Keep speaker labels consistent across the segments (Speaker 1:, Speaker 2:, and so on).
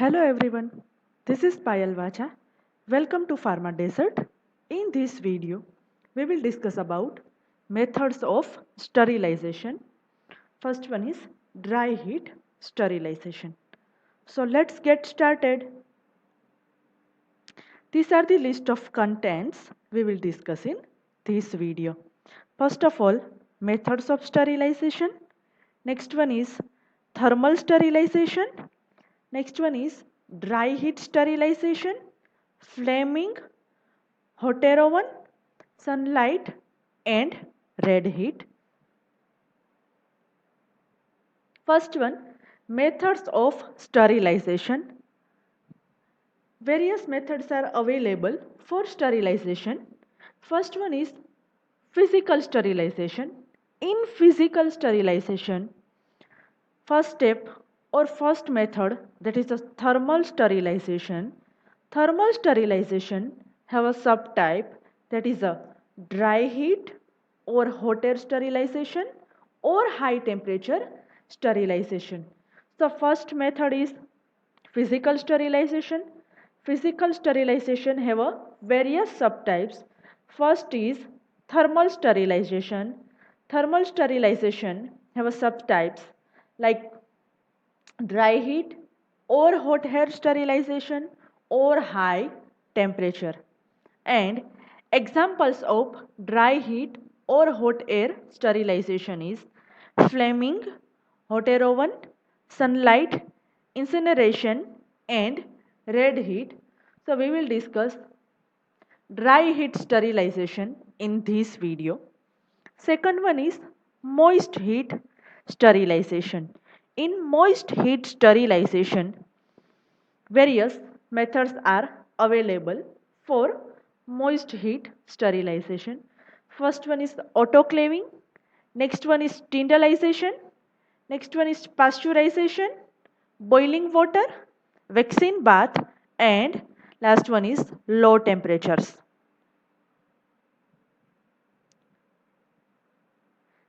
Speaker 1: Hello everyone, this is Payal Vacha. Welcome to Pharma Desert. In this video, we will discuss about methods of sterilization. First one is dry heat sterilization. So let's get started. These are the list of contents we will discuss in this video. First of all, methods of sterilization. Next one is thermal sterilization. Next one is dry heat sterilization, flaming, hot air oven, sunlight and red heat. First one, methods of sterilization. Various methods are available for sterilization. First one is physical sterilization. In physical sterilization, first step or first method, that is the thermal sterilization. Thermal sterilization have a subtype, that is a dry heat or hot air sterilization or high temperature sterilization. So first method is physical sterilization. Physical sterilization have a various subtypes. First is thermal sterilization. Thermal sterilization have a subtypes like dry heat or hot air sterilization or high temperature. And examples of dry heat or hot air sterilization is flaming, hot air oven, sunlight, incineration and red heat. So we will discuss dry heat sterilization in this video. Second one is moist heat sterilization. In moist heat sterilization, various methods are available for moist heat sterilization. First one is autoclaving, next one is tyndallization, next one is pasteurization, boiling water, vaccine bath, and last one is low temperatures.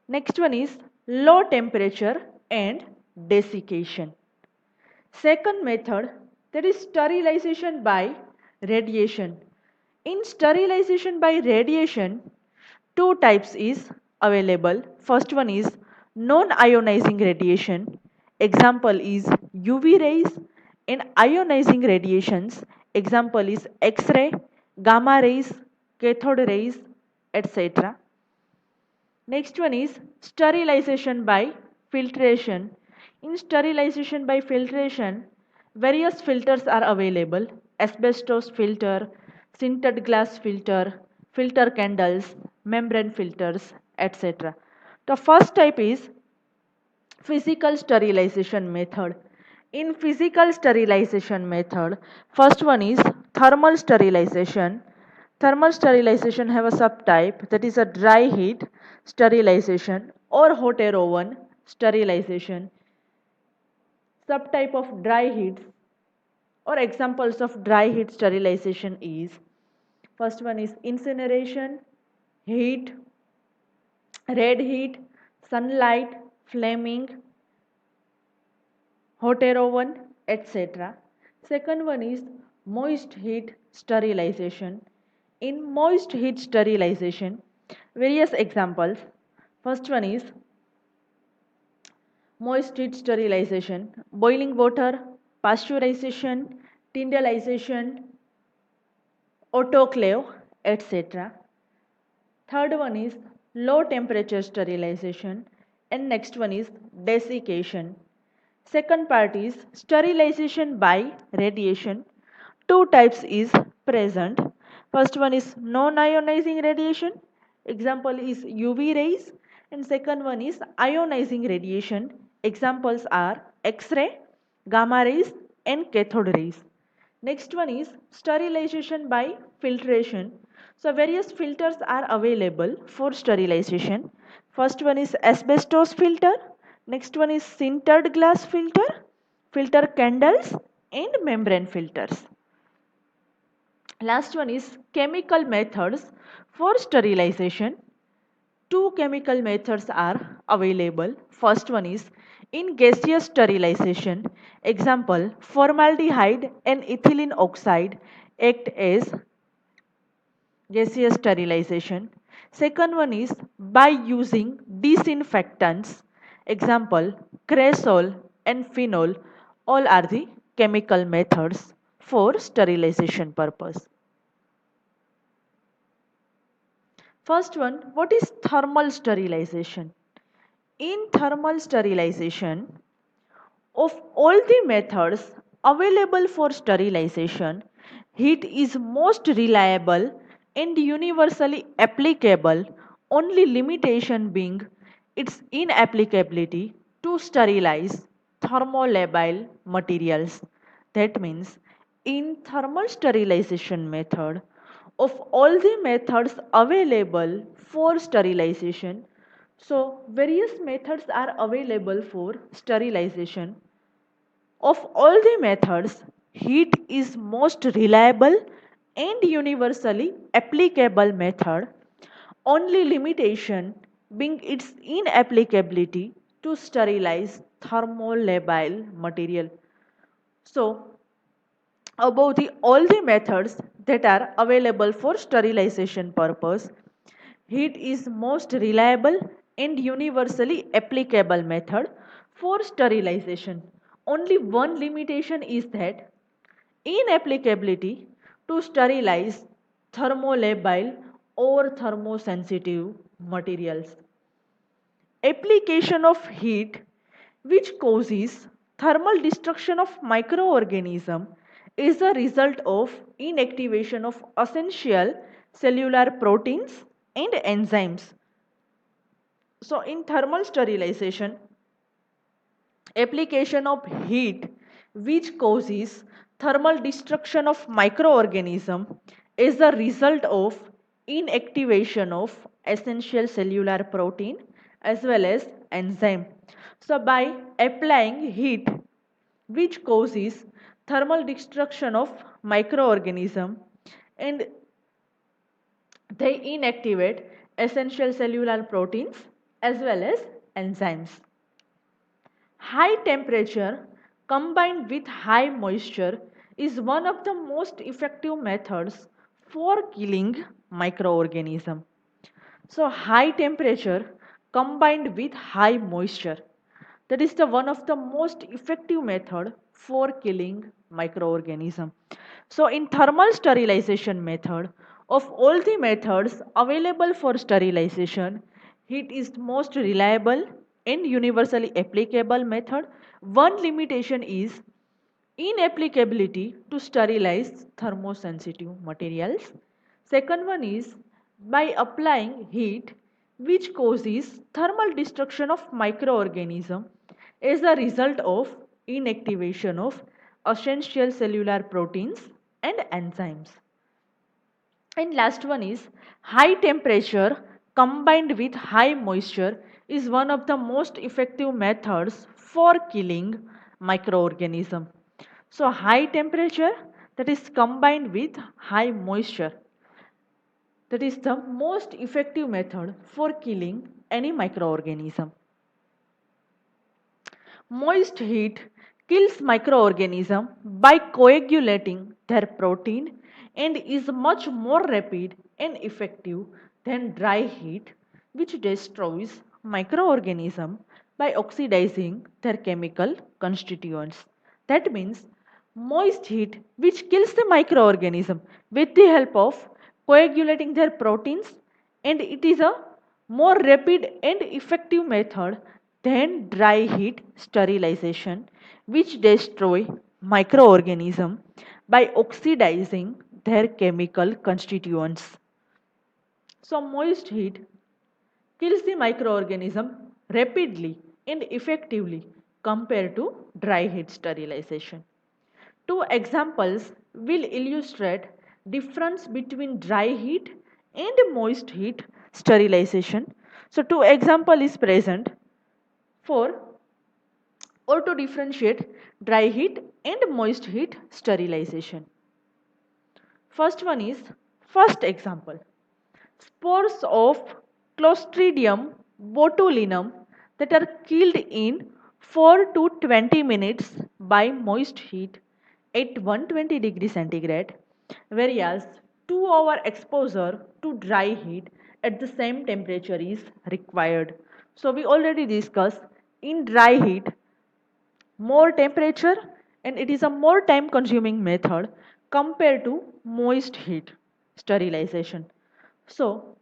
Speaker 1: Next one is low temperature and desiccation. Second method, that is sterilization by radiation. In sterilization by radiation, two types is available. First one is non-ionizing radiation. Example is UV rays and ionizing radiations. Example is X-ray, gamma rays, cathode rays, etc. Next one is sterilization by filtration. In sterilization by filtration, various filters are available: asbestos filter, sintered glass filter, filter candles, membrane filters, etc. The first type is physical sterilization method. In physical sterilization method, first one is thermal sterilization. Thermal sterilization have a subtype, that is a dry heat sterilization or hot air oven sterilization. Subtype of dry heat or examples of dry heat sterilization is, first one is incineration, heat, red heat, sunlight, flaming, hot air oven, etc. Second one is moist heat sterilization. In moist heat sterilization, various examples. First one is moist heat sterilization, boiling water, pasteurization, tyndallization, autoclave, etc. Third one is low temperature sterilization, and next one is desiccation. Second part is sterilization by radiation. Two types is present. First one is non-ionizing radiation. Example is UV rays. And second one is ionizing radiation. Examples are X-ray, gamma rays and cathode rays. Next one is sterilization by filtration. So various filters are available for sterilization. First one is asbestos filter. Next one is sintered glass filter, filter candles and membrane filters. Last one is chemical methods for sterilization. Two chemical methods are available. First one is In gaseous sterilization, example, formaldehyde and ethylene oxide act as gaseous sterilization. Second one is by using disinfectants. Example, cresol and phenol all are the chemical methods for sterilization purpose. First one, what is thermal sterilization? In thermal sterilization, of all the methods available for sterilization, heat is most reliable and universally applicable, only limitation being its inapplicability to sterilize thermolabile materials. That means in thermal sterilization method, of all the methods available for sterilization, so various methods are available for sterilization. Of all the methods, heat is most reliable and universally applicable method, only limitation being its inapplicability to sterilize thermolabile material. So, above the all the methods that are available for sterilization purpose, heat is most reliable and universally applicable method for sterilization. Only one limitation is that inapplicability to sterilize thermolabile or thermosensitive materials. Application of heat which causes thermal destruction of microorganism is a result of inactivation of essential cellular proteins and enzymes. So in thermal sterilization, application of heat which causes thermal destruction of microorganism is the result of inactivation of essential cellular protein as well as enzyme. So by applying heat which causes thermal destruction of microorganism and they inactivate essential cellular proteins as well as enzymes. High temperature combined with high moisture is one of the most effective methods for killing microorganisms. So high temperature combined with high moisture, that is the one of the most effective method for killing microorganism. So in thermal sterilization method, of all the methods available for sterilization, heat is most reliable and universally applicable method. One limitation is inapplicability to sterilize thermosensitive materials. Second one is by applying heat which causes thermal destruction of microorganism as a result of inactivation of essential cellular proteins and enzymes. And last one is high temperature combined with high moisture is one of the most effective methods for killing microorganism. So high temperature that is combined with high moisture, that is the most effective method for killing any microorganism. Moist heat kills microorganisms by coagulating their protein and is much more rapid and effective than dry heat which destroys microorganisms by oxidizing their chemical constituents. That means moist heat which kills the microorganism with the help of coagulating their proteins, and it is a more rapid and effective method than dry heat sterilization which destroy microorganisms by oxidizing their chemical constituents. So moist heat kills the microorganism rapidly and effectively compared to dry heat sterilization. Two examples will illustrate difference between dry heat and moist heat sterilization. So two example is present for or to differentiate dry heat and moist heat sterilization. First one is first example. Spores of Clostridium botulinum that are killed in 4 to 20 minutes by moist heat at 120 degrees centigrade, whereas 2-hour exposure to dry heat at the same temperature is required. So we already discussed in dry heat more temperature and it is a more time consuming method compared to moist heat sterilization. So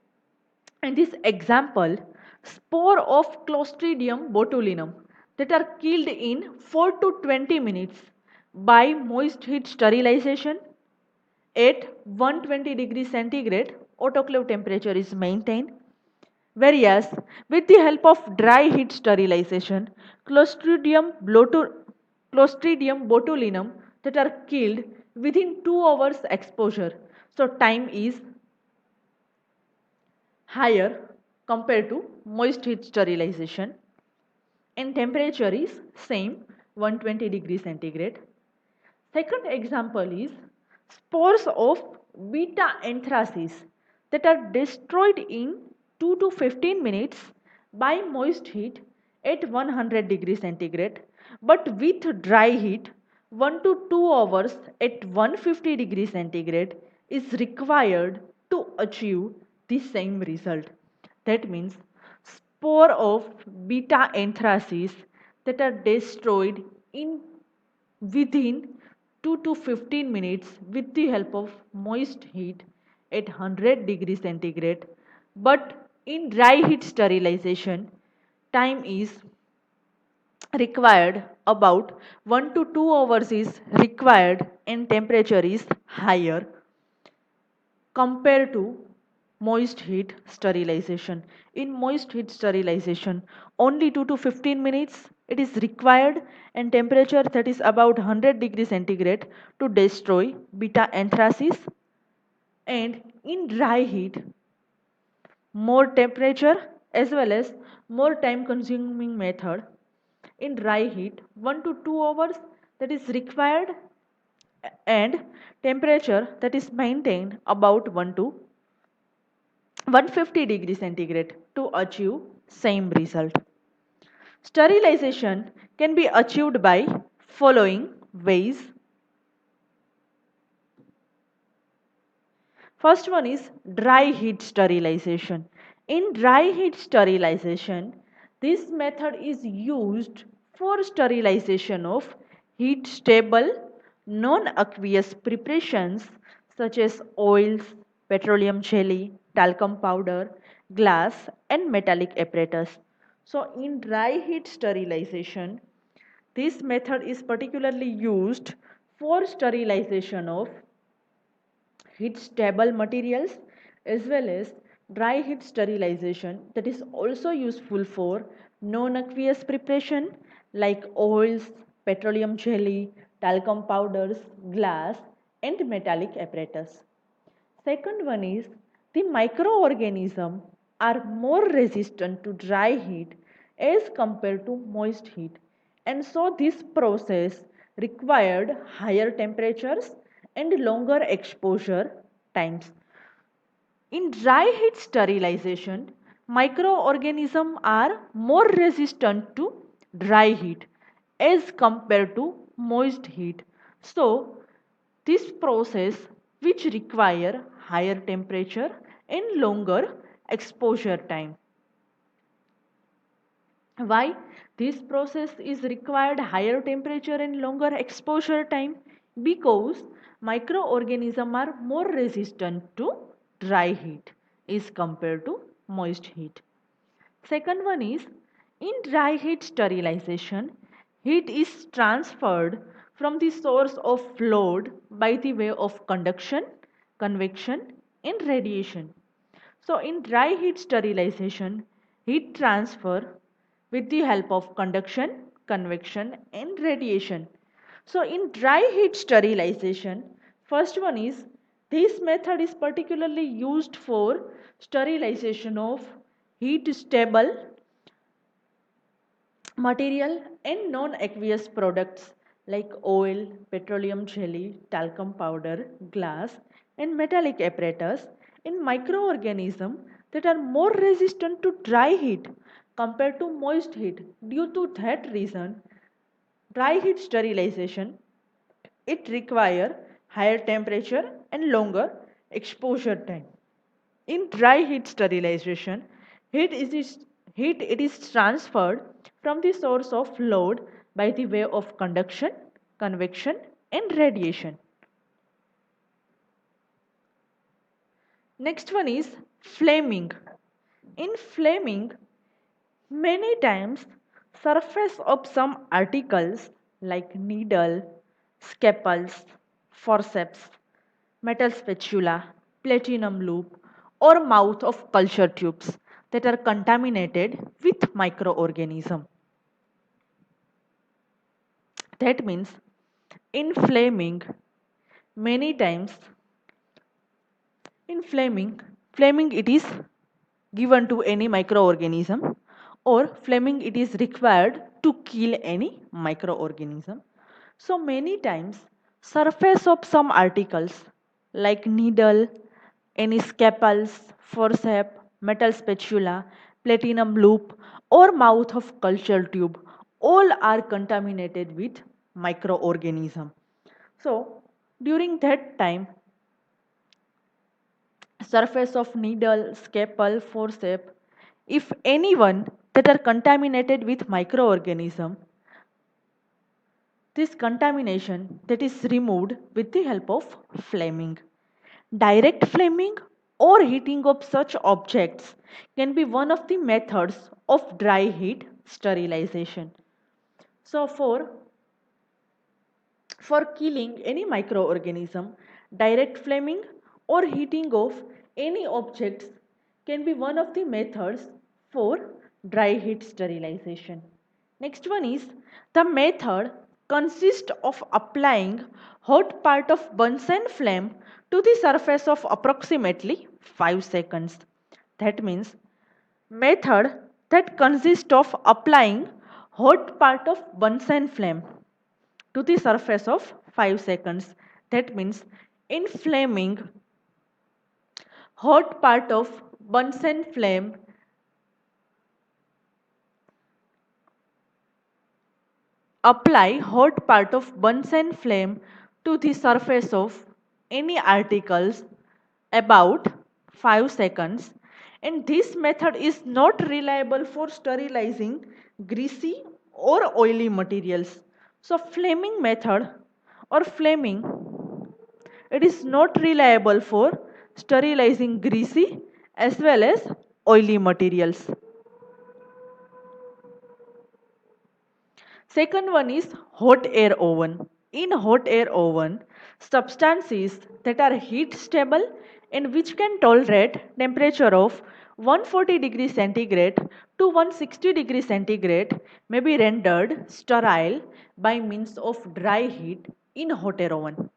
Speaker 1: in this example, spore of Clostridium botulinum that are killed in 4 to 20 minutes by moist heat sterilization at 120 degrees centigrade, autoclave temperature is maintained. Whereas with the help of dry heat sterilization, Clostridium botulinum that are killed within 2 hours exposure. So time is higher compared to moist heat sterilization and temperature is same 120 degrees centigrade. Second example is spores of beta anthracis that are destroyed in 2 to 15 minutes by moist heat at 100 degrees centigrade but with dry heat 1 to 2 hours at 150 degrees centigrade is required to achieve the same result. That means spore of beta anthracis that are destroyed in within 2 to 15 minutes with the help of moist heat at 100 degrees centigrade, but in dry heat sterilization time is required about 1 to 2 hours is required and temperature is higher compared to moist heat sterilization. In moist heat sterilization, only 2 to 15 minutes it is required and temperature that is about 100 degrees centigrade to destroy beta anthracis, and in dry heat more temperature as well as more time consuming method. In dry heat 1 to 2 hours that is required and temperature that is maintained about 1 to 150 degrees centigrade to achieve same result. Sterilization can be achieved by following ways. First one is dry heat sterilization. In dry heat sterilization, this method is used for sterilization of heat stable non-aqueous preparations such as oils, petroleum jelly, talcum powder, glass and metallic apparatus. So in dry heat sterilization, this method is particularly used for sterilization of heat stable materials as well as dry heat sterilization that is also useful for non-aqueous preparation like oils, petroleum jelly, talcum powders, glass and metallic apparatus. Second one is the microorganisms are more resistant to dry heat as compared to moist heat, and so this process required higher temperatures and longer exposure times. In dry heat sterilization, microorganisms are more resistant to dry heat as compared to moist heat. So, this process which require higher temperature and longer exposure time. Why this process is required higher temperature and longer exposure time? Because microorganisms are more resistant to dry heat is compared to moist heat. Second one is in dry heat sterilization, heat is transferred from the source of fluid by the way of conduction, convection and radiation. So in dry heat sterilization, heat transfer with the help of conduction, convection and radiation. So in dry heat sterilization, first one is this method is particularly used for sterilization of heat stable material and non-aqueous products like oil, petroleum jelly, talcum powder, glass and metallic apparatus in microorganisms that are more resistant to dry heat compared to moist heat. Due to that reason, dry heat sterilization, it require higher temperature and longer exposure time. In dry heat sterilization, heat it is transferred from the source of load by the way of conduction, convection and radiation. Next one is flaming. In flaming, many times surface of some articles like needle, scalpels, forceps, metal spatula, platinum loop or mouth of culture tubes that are contaminated with microorganism. That means in flaming, many times in flaming it is given to any microorganism or flaming it is required to kill any microorganism. So many times surface of some articles like needle, any scalpels, forceps, metal spatula, platinum loop or mouth of culture tube all are contaminated with microorganism. So during that time surface of needle, scalpel, forceps, if anyone that are contaminated with microorganism, this contamination that is removed with the help of flaming. Direct flaming or heating of such objects can be one of the methods of dry heat sterilization. So for killing any microorganism, direct flaming or heating of any objects can be one of the methods for dry heat sterilization. Next one is the method consists of applying hot part of Bunsen flame to the surface of approximately 5 seconds. That means method that consists of applying hot part of Bunsen flame to the surface of 5 seconds. That means in flaming, hot part of Bunsen flame apply hot part of Bunsen flame to the surface of any articles about 5 seconds, and this method is not reliable for sterilizing greasy or oily materials. So flaming method or flaming, it is not reliable for sterilizing greasy as well as oily materials. Second one is hot air oven. In hot air oven, substances that are heat stable and which can tolerate temperature of 140 degrees centigrade to 160 degrees centigrade may be rendered sterile by means of dry heat in hot air oven.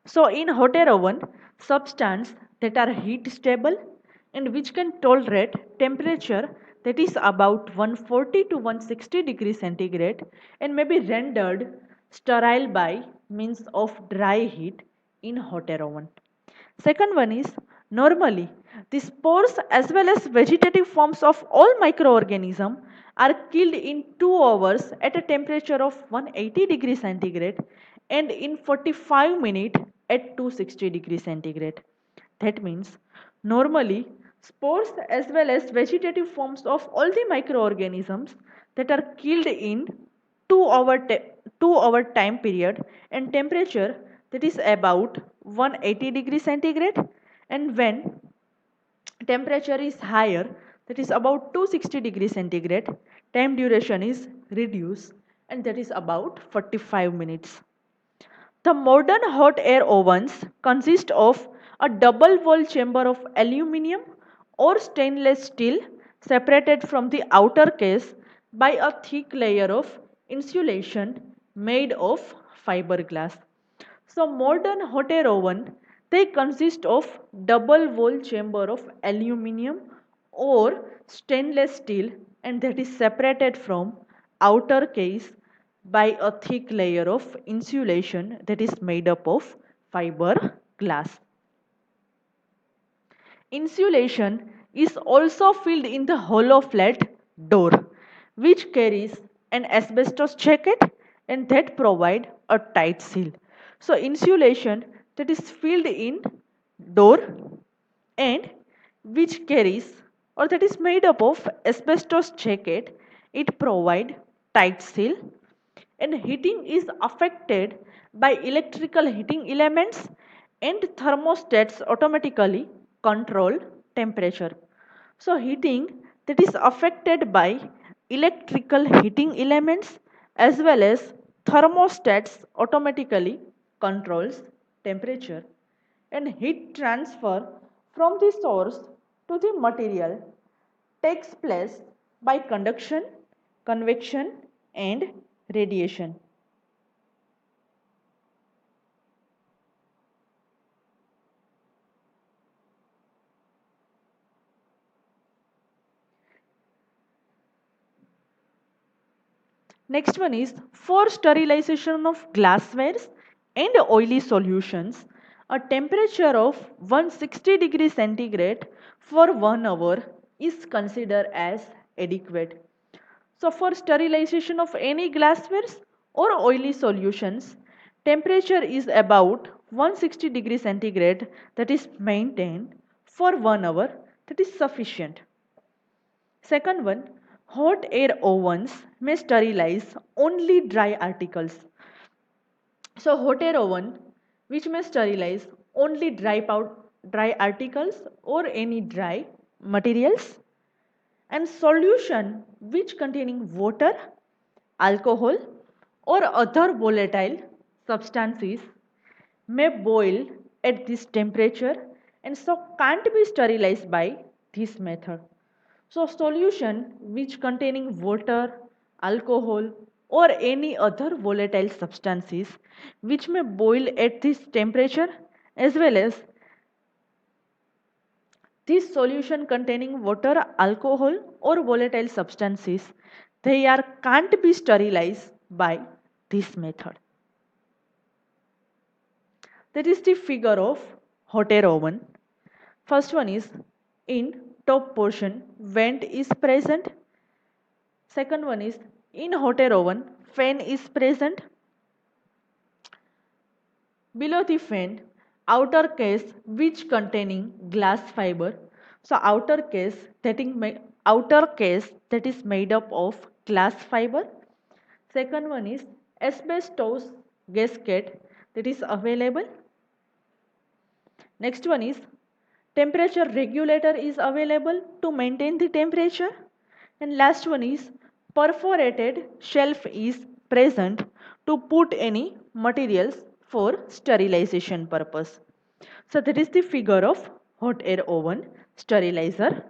Speaker 1: So in hot air oven, substances that are heat stable and which can tolerate temperature that is about 140 to 160 degrees centigrade and may be rendered sterile by means of dry heat in hot air oven. Second one is normally the spores as well as vegetative forms of all microorganisms are killed in 2 hours at a temperature of 180 degrees centigrade and in 45 minutes at 260 degrees centigrade. That means normally spores as well as vegetative forms of all the microorganisms that are killed in 2 hour time period and temperature that is about 180 degrees centigrade, and when temperature is higher that is about 260 degrees centigrade, time duration is reduced and that is about 45 minutes. The modern hot air ovens consist of a double wall chamber of aluminium or stainless steel separated from the outer case by a thick layer of insulation made of fiberglass. So modern hot air oven, they consist of double wall chamber of aluminium or stainless steel and that is separated from outer case by a thick layer of insulation that is made up of fiber glass. Insulation is also filled in the hollow flat door, which carries an asbestos jacket and that provide a tight seal. So insulation that is filled in door and which carries or that is made up of asbestos jacket, it provide tight seal. And heating is affected by electrical heating elements and thermostats automatically control temperature. So heating that is affected by electrical heating elements as well as thermostats automatically controls temperature, and heat transfer from the source to the material takes place by conduction, convection and radiation. Next one is for sterilization of glasswares and oily solutions, a temperature of 160 degrees centigrade for 1 hour is considered as adequate. So for sterilization of any glasswares or oily solutions, temperature is about 160 degrees centigrade that is maintained for 1 hour, that is sufficient. Second one, hot air ovens may sterilize only dry articles. So hot air oven which may sterilize only dry articles or any dry materials, and solution which containing water, alcohol or other volatile substances may boil at this temperature and so can't be sterilized by this method. So solution which containing water, alcohol or any other volatile substances which may boil at this temperature as well as this solution containing water, alcohol or volatile substances, they are can't be sterilized by this method. That is the figure of hot air oven. First one is in top portion vent is present. Second one is in hot air oven fan is present. Below the fan outer case which containing glass fiber. So outer case that is made up of glass fiber. Second one is asbestos gasket that is available. Next one is temperature regulator is available to maintain the temperature. And last one is perforated shelf is present to put any materials for sterilization purpose. So that is the figure of hot air oven sterilizer.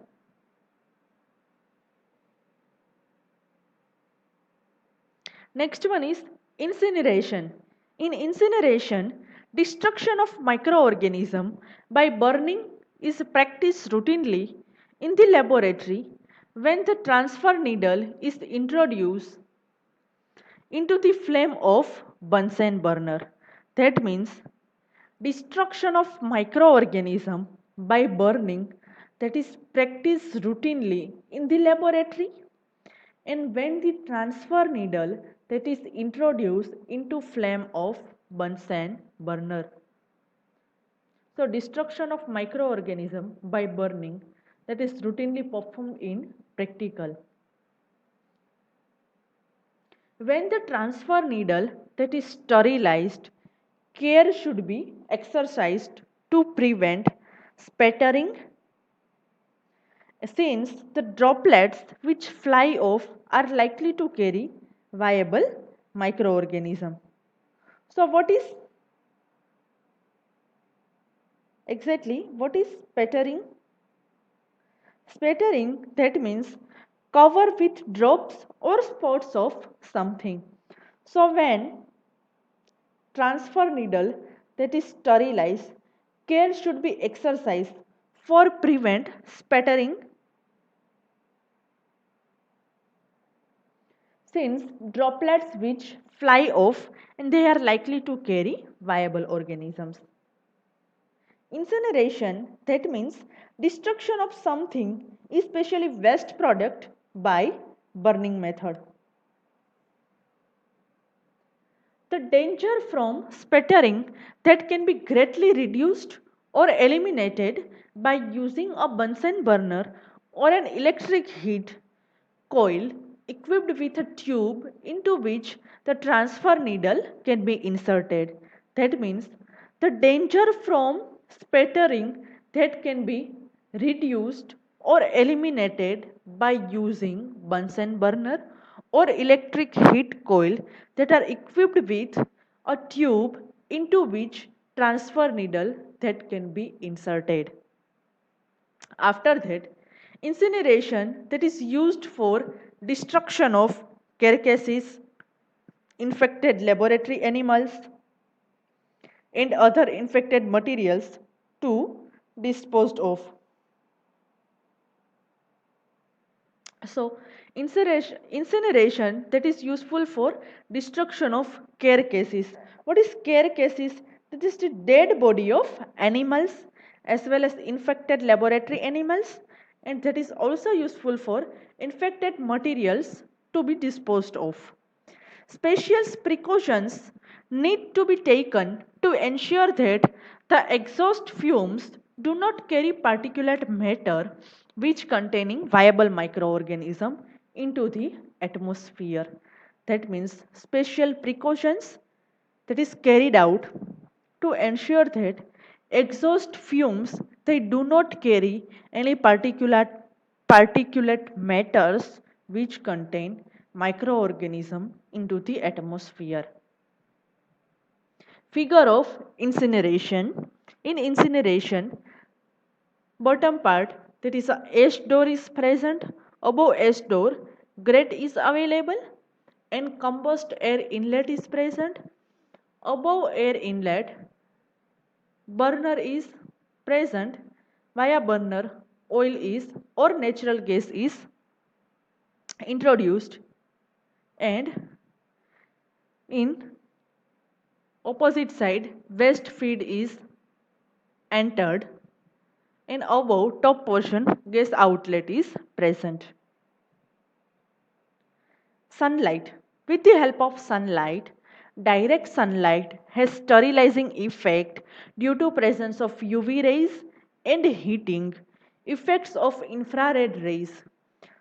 Speaker 1: Next one is incineration. In incineration, destruction of microorganism by burning is practiced routinely in the laboratory when the transfer needle is introduced into the flame of Bunsen burner. That means destruction of microorganism by burning that is practiced routinely in the laboratory, and when the transfer needle that is introduced into flame of Bunsen burner. So destruction of microorganism by burning that is routinely performed in practical. When the transfer needle that is sterilized, care should be exercised to prevent spattering, since the droplets which fly off are likely to carry viable microorganism. So what is spattering? Spattering that means cover with drops or spots of something. So when transfer needle that is sterilized, care should be exercised for prevent spattering, since droplets which fly off and they are likely to carry viable organisms. Incineration that means destruction of something, especially waste product by burning method. The danger from sputtering that can be greatly reduced or eliminated by using a Bunsen burner or an electric heat coil equipped with a tube into which the transfer needle can be inserted. That means the danger from sputtering that can be reduced or eliminated by using Bunsen burner or electric heat coil that are equipped with a tube into which transfer needle that can be inserted. After that, incineration that is used for destruction of carcasses, infected laboratory animals, and other infected materials to disposed of. So incineration that is useful for destruction of carcasses. What is carcasses? That is the dead body of animals as well as infected laboratory animals, and that is also useful for infected materials to be disposed of. Special precautions need to be taken to ensure that the exhaust fumes do not carry particulate matter which containing viable microorganism into the atmosphere. That means special precautions that is carried out to ensure that exhaust fumes they do not carry any particulate matters which contain microorganism into the atmosphere. Figure of incineration. In incineration, bottom part that is a ash door is present. Above ash door, grate is available and combust air inlet is present. Above air inlet, burner is present. Via burner, oil is or natural gas is introduced, and in opposite side waste feed is entered, and above top portion gas outlet is present. Sunlight. With the help of sunlight, direct sunlight has sterilizing effect due to presence of UV rays and heating effects of infrared rays.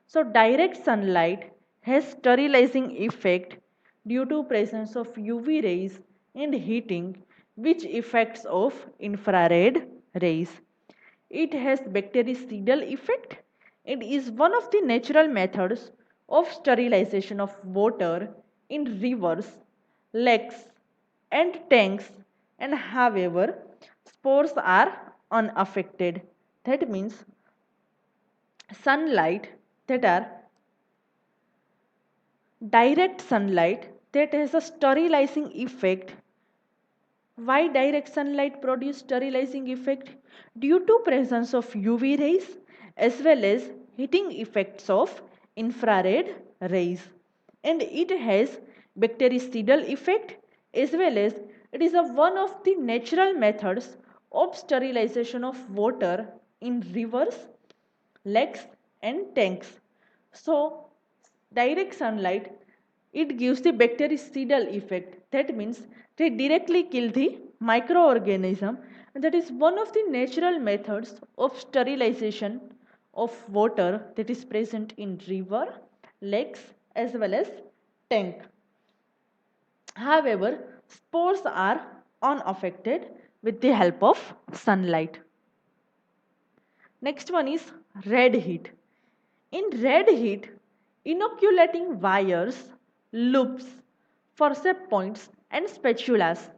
Speaker 1: So direct sunlight has sterilizing effect due to presence of UV rays and heating which effects of infrared rays. It has bactericidal effect. It is one of the natural methods of sterilization of water in rivers, lakes, and tanks, and however, spores are unaffected. That means sunlight that are direct sunlight that has a sterilizing effect. Why direct sunlight produce sterilizing effect? Due to presence of UV rays as well as heating effects of infrared rays. And it has bactericidal effect as well as it is one of the natural methods of sterilization of water in rivers, lakes and tanks. So direct sunlight it gives the bactericidal effect. That means they directly kill the microorganism, and that is one of the natural methods of sterilization of water that is present in river, lakes as well as tank. However, spores are unaffected with the help of sunlight. Next one is red heat. In red heat, inoculating wires, loops, forceps points, and spatulas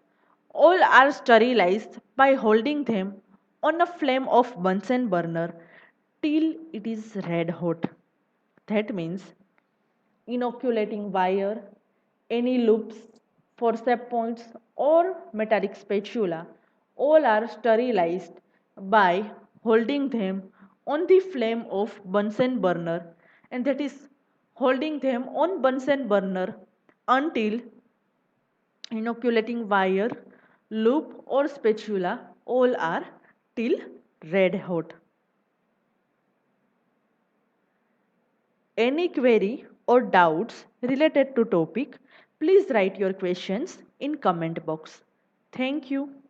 Speaker 1: all are sterilized by holding them on a flame of Bunsen burner till it is red hot. That means inoculating wire, any loops, forceps points, or metallic spatula all are sterilized by holding them on the flame of Bunsen burner, and that is holding them on Bunsen burner until inoculating wire, loop, or spatula all are till red hot. any query or doubts related to topic, please write your questions in comment box. Thank you.